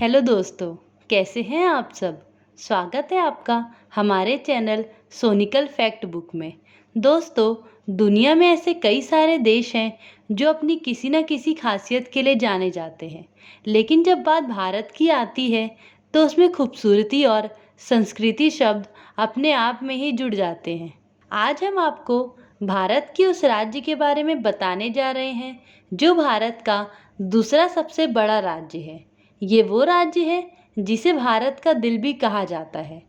Hello दोस्तों, कैसे हैं आप सब। स्वागत है आपका हमारे चैनल सोनिकल फैक्ट बुक में। दोस्तों, दुनिया में ऐसे कई सारे देश हैं जो अपनी किसी न किसी खासियत के लिए जाने जाते हैं, लेकिन जब बात भारत की आती है तो उसमें खूबसूरती और संस्कृति शब्द अपने आप में ही जुड़ जाते हैं। आज हम आपको भारत के उस राज्य के बारे में बताने जा रहे हैं जो भारत का दूसरा सबसे बड़ा राज्य है। ये वो राज्य है जिसे भारत का दिल भी कहा जाता है।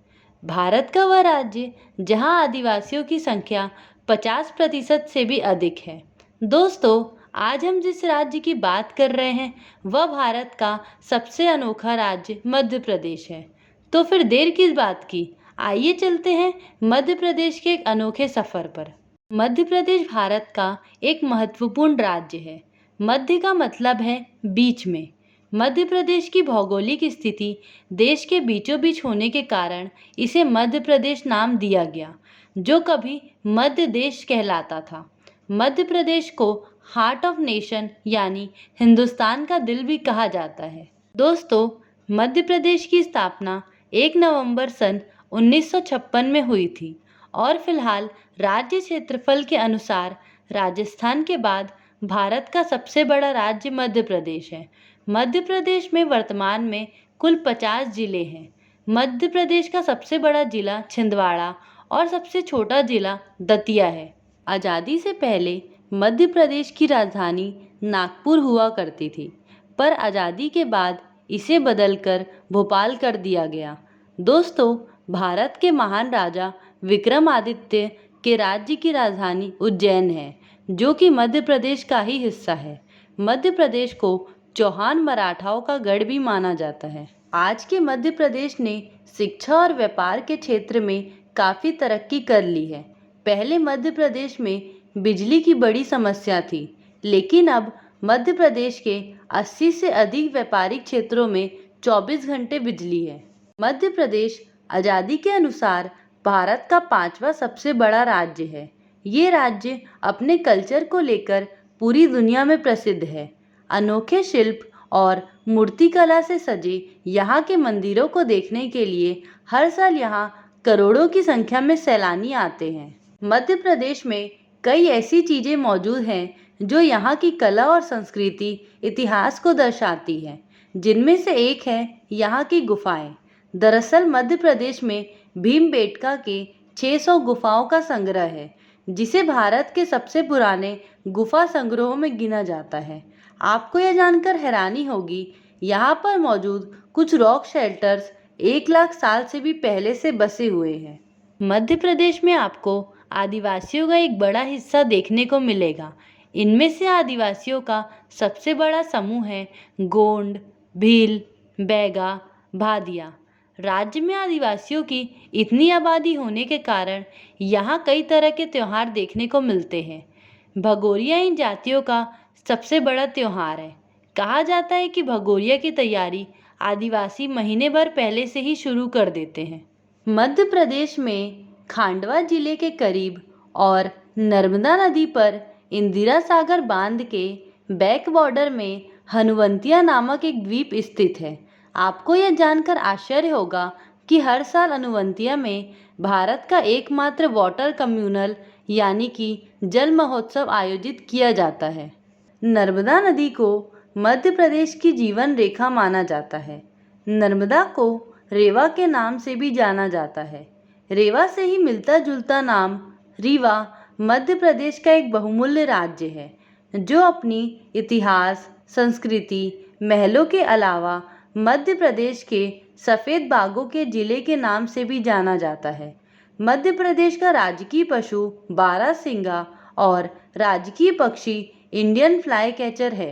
भारत का वह राज्य जहां आदिवासियों की संख्या 50% से भी अधिक है। दोस्तों, आज हम जिस राज्य की बात कर रहे हैं वह भारत का सबसे अनोखा राज्य मध्य प्रदेश है। तो फिर देर किस बात की, आइए चलते हैं मध्य प्रदेश के एक अनोखे सफर पर। मध्य प्रदेश भारत का एक महत्वपूर्ण राज्य है। मध्य का मतलब है बीच में। मध्य प्रदेश की भौगोलिक स्थिति देश के बीचों बीच होने के कारण इसे मध्य प्रदेश नाम दिया गया, जो कभी मध्य देश कहलाता था। मध्य प्रदेश को हार्ट ऑफ नेशन यानी हिंदुस्तान का दिल भी कहा जाता है। दोस्तों, मध्य प्रदेश की स्थापना 1 नवंबर सन 1956 में हुई थी और फिलहाल राज्य क्षेत्रफल के अनुसार राजस्थान के बाद भारत का सबसे बड़ा राज्य मध्य प्रदेश है। मध्य प्रदेश में वर्तमान में कुल 50 जिले हैं। मध्य प्रदेश का सबसे बड़ा जिला छिंदवाड़ा और सबसे छोटा जिला दतिया है। आज़ादी से पहले मध्य प्रदेश की राजधानी नागपुर हुआ करती थी, पर आज़ादी के बाद इसे बदलकर भोपाल कर दिया गया। दोस्तों, भारत के महान राजा विक्रमादित्य के राज्य की राजधानी उज्जैन है, जो कि मध्य प्रदेश का ही हिस्सा है। मध्य प्रदेश को चौहान मराठाओं का गढ़ भी माना जाता है। आज के मध्य प्रदेश ने शिक्षा और व्यापार के क्षेत्र में काफ़ी तरक्की कर ली है। पहले मध्य प्रदेश में बिजली की बड़ी समस्या थी, लेकिन अब मध्य प्रदेश के 80 से अधिक व्यापारिक क्षेत्रों में 24 घंटे बिजली है। मध्य प्रदेश आज़ादी के अनुसार भारत का 5वां सबसे बड़ा राज्य है। ये राज्य अपने कल्चर को लेकर पूरी दुनिया में प्रसिद्ध है। अनोखे शिल्प और मूर्तिकला से सजे यहाँ के मंदिरों को देखने के लिए हर साल यहाँ करोड़ों की संख्या में सैलानी आते हैं। मध्य प्रदेश में कई ऐसी चीज़ें मौजूद हैं जो यहाँ की कला और संस्कृति इतिहास को दर्शाती हैं, जिनमें से एक है यहाँ की गुफाएं। दरअसल मध्य प्रदेश में भीमबेटका के 600 गुफाओं का संग्रह है, जिसे भारत के सबसे पुराने गुफा संग्रहों में गिना जाता है। आपको यह जानकर हैरानी होगी, यहाँ पर मौजूद कुछ रॉक शेल्टर्स 1 लाख साल से भी पहले से बसे हुए हैं। मध्य प्रदेश में आपको आदिवासियों का एक बड़ा हिस्सा देखने को मिलेगा। इनमें से आदिवासियों का सबसे बड़ा समूह है गोंड, भील, बैगा, भादिया। राज्य में आदिवासियों की इतनी आबादी होने के कारण यहाँ कई तरह के त्योहार देखने को मिलते हैं। भगोरिया इन जातियों का सबसे बड़ा त्योहार है। कहा जाता है कि भगोरिया की तैयारी आदिवासी महीने भर पहले से ही शुरू कर देते हैं। मध्य प्रदेश में खांडवा जिले के करीब और नर्मदा नदी पर इंदिरा सागर बांध के बैक बॉर्डर में हनुवंतिया नामक एक द्वीप स्थित है। आपको यह जानकर आश्चर्य होगा कि हर साल हनुवंतिया में भारत का एकमात्र वाटर कम्युनल यानी कि जल महोत्सव आयोजित किया जाता है। नर्मदा नदी को मध्य प्रदेश की जीवन रेखा माना जाता है। नर्मदा को रेवा के नाम से भी जाना जाता है। रेवा से ही मिलता जुलता नाम रीवा मध्य प्रदेश का एक बहुमूल्य राज्य है, जो अपनी इतिहास, संस्कृति, महलों के अलावा मध्य प्रदेश के सफ़ेद बागों के जिले के नाम से भी जाना जाता है। मध्य प्रदेश का राजकीय पशु बारहसिंगा और राजकीय पक्षी इंडियन फ्लाई कैचर है।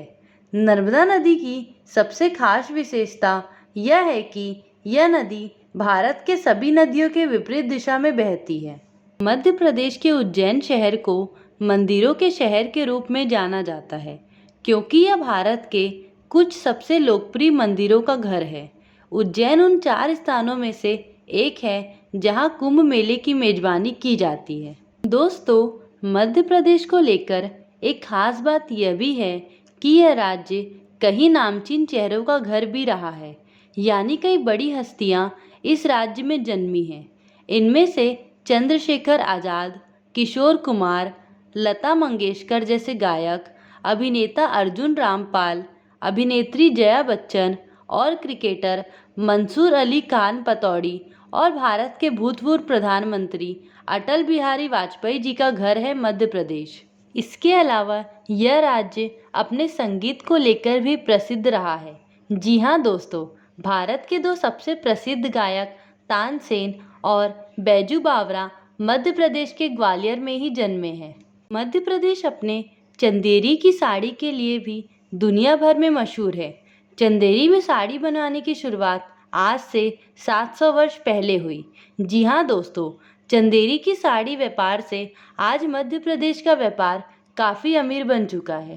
नर्मदा नदी की सबसे खास विशेषता यह है कि यह नदी भारत के सभी नदियों के विपरीत दिशा में बहती है। मध्य प्रदेश के उज्जैन शहर को मंदिरों के शहर के रूप में जाना जाता है, क्योंकि यह भारत के कुछ सबसे लोकप्रिय मंदिरों का घर है। उज्जैन उन 4 स्थानों में से एक है जहां कुंभ मेले की मेजबानी की जाती है। दोस्तों, मध्य प्रदेश को लेकर एक खास बात यह भी है कि यह राज्य कई नामचीन चेहरों का घर भी रहा है। यानी कई बड़ी हस्तियां इस राज्य में जन्मी हैं। इनमें से चंद्रशेखर आज़ाद, किशोर कुमार, लता मंगेशकर जैसे गायक, अभिनेता अर्जुन रामपाल, अभिनेत्री जया बच्चन और क्रिकेटर मंसूर अली खान पतौड़ी और भारत के भूतपूर्व प्रधानमंत्री अटल बिहारी वाजपेयी जी का घर है मध्य प्रदेश। इसके अलावा यह राज्य अपने संगीत को लेकर भी प्रसिद्ध रहा है। जी हाँ दोस्तों, भारत के दो सबसे प्रसिद्ध गायक तानसेन और बैजू बावरा मध्य प्रदेश के ग्वालियर में ही जन्मे हैं। मध्य प्रदेश अपने चंदेरी की साड़ी के लिए भी दुनिया भर में मशहूर है। चंदेरी में साड़ी बनाने की शुरुआत आज से 700 वर्ष पहले हुई। जी हाँ दोस्तों, चंदेरी की साड़ी व्यापार से आज मध्य प्रदेश का व्यापार काफ़ी अमीर बन चुका है।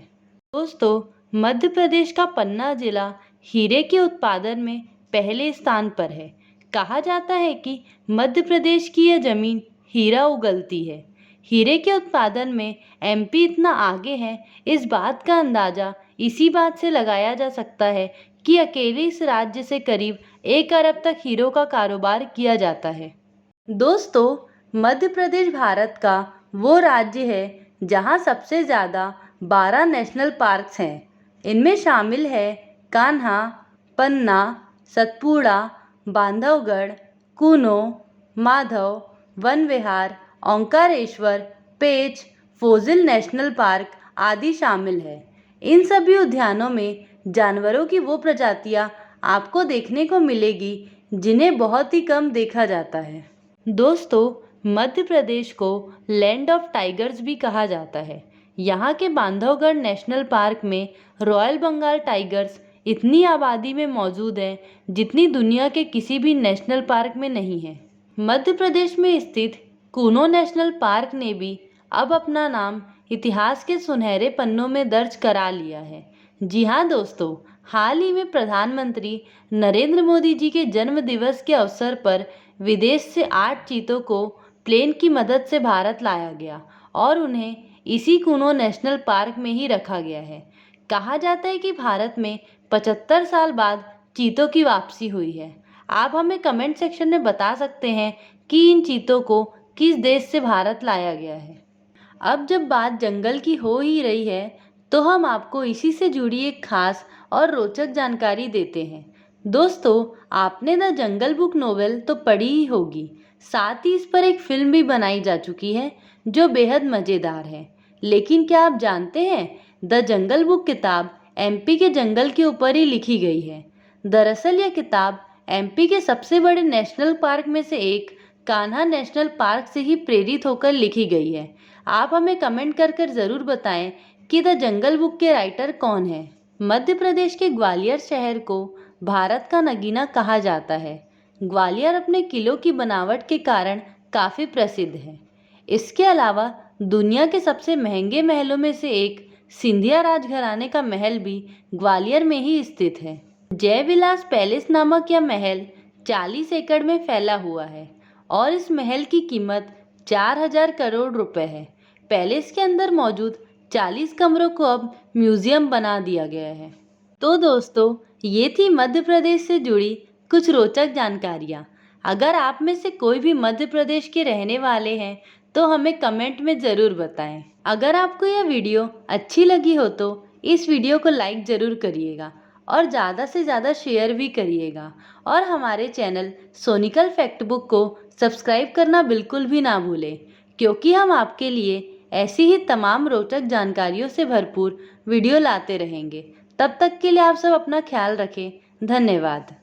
दोस्तों, मध्य प्रदेश का पन्ना जिला हीरे के उत्पादन में पहले स्थान पर है। कहा जाता है कि मध्य प्रदेश की यह जमीन हीरा उगलती है। हीरे के उत्पादन में एमपी इतना आगे है, इस बात का अंदाज़ा इसी बात से लगाया जा सकता है कि अकेले इस राज्य से करीब 1 अरब तक हीरों का कारोबार किया जाता है। दोस्तों, मध्य प्रदेश भारत का वो राज्य है जहाँ सबसे ज़्यादा 12 नेशनल पार्क्स हैं। इनमें शामिल है कान्हा, पन्ना, सतपुड़ा, बांधवगढ़, कूनो, माधव, वन विहार, ओंकारेश्वर, पेंच, फोसिल नेशनल पार्क आदि शामिल है। इन सभी उद्यानों में जानवरों की वो प्रजातियां आपको देखने को मिलेगी जिन्हें बहुत ही कम देखा जाता है। दोस्तों, मध्य प्रदेश को लैंड ऑफ टाइगर्स भी कहा जाता है। यहाँ के बांधवगढ़ नेशनल पार्क में रॉयल बंगाल टाइगर्स इतनी आबादी में मौजूद हैं जितनी दुनिया के किसी भी नेशनल पार्क में नहीं है। मध्य प्रदेश में स्थित कूनो नेशनल पार्क ने भी अब अपना नाम इतिहास के सुनहरे पन्नों में दर्ज करा लिया है। जी हाँ दोस्तों, हाल ही में प्रधानमंत्री नरेंद्र मोदी जी के जन्म दिवस के अवसर पर विदेश से 8 चीतों को प्लेन की मदद से भारत लाया गया और उन्हें इसी कूनो नेशनल पार्क में ही रखा गया है। कहा जाता है कि भारत में 75 साल बाद चीतों की वापसी हुई है। आप हमें कमेंट सेक्शन में बता सकते हैं कि इन चीतों को किस देश से भारत लाया गया है। अब जब बात जंगल की हो ही रही है तो हम आपको इसी से जुड़ी एक खास और रोचक जानकारी देते हैं। दोस्तों, आपने द जंगल बुक नोवेल तो पढ़ी ही होगी, साथ ही इस पर एक फिल्म भी बनाई जा चुकी है जो बेहद मज़ेदार है। लेकिन क्या आप जानते हैं, द जंगल बुक किताब एमपी के जंगल के ऊपर ही लिखी गई है। दरअसल यह किताब एमपी के सबसे बड़े नेशनल पार्क में से एक कान्हा नेशनल पार्क से ही प्रेरित होकर लिखी गई है। आप हमें कमेंट कर ज़रूर बताएं कि द जंगल बुक के राइटर कौन है। मध्य प्रदेश के ग्वालियर शहर को भारत का नगीना कहा जाता है। ग्वालियर अपने किलों की बनावट के कारण काफ़ी प्रसिद्ध है। इसके अलावा दुनिया के सबसे महंगे महलों में से एक सिंधिया राजघराने का महल भी ग्वालियर में ही स्थित है। जय विलास पैलेस नामक यह महल 40 एकड़ में फैला हुआ है और इस महल की कीमत 4000 करोड़ रुपए है। पैलेस के अंदर मौजूद 40 कमरों को अब म्यूजियम बना दिया गया है। तो दोस्तों, ये थी मध्य प्रदेश से जुड़ी कुछ रोचक जानकारियाँ। अगर आप में से कोई भी मध्य प्रदेश के रहने वाले हैं तो हमें कमेंट में ज़रूर बताएं। अगर आपको यह वीडियो अच्छी लगी हो तो इस वीडियो को लाइक ज़रूर करिएगा और ज़्यादा से ज़्यादा शेयर भी करिएगा और हमारे चैनल सोनिकल फैक्ट बुक को सब्सक्राइब करना बिल्कुल भी ना भूलें, क्योंकि हम आपके लिए ऐसी ही तमाम रोचक जानकारियों से भरपूर वीडियो लाते रहेंगे। तब तक के लिए आप सब अपना ख्याल रखें। धन्यवाद।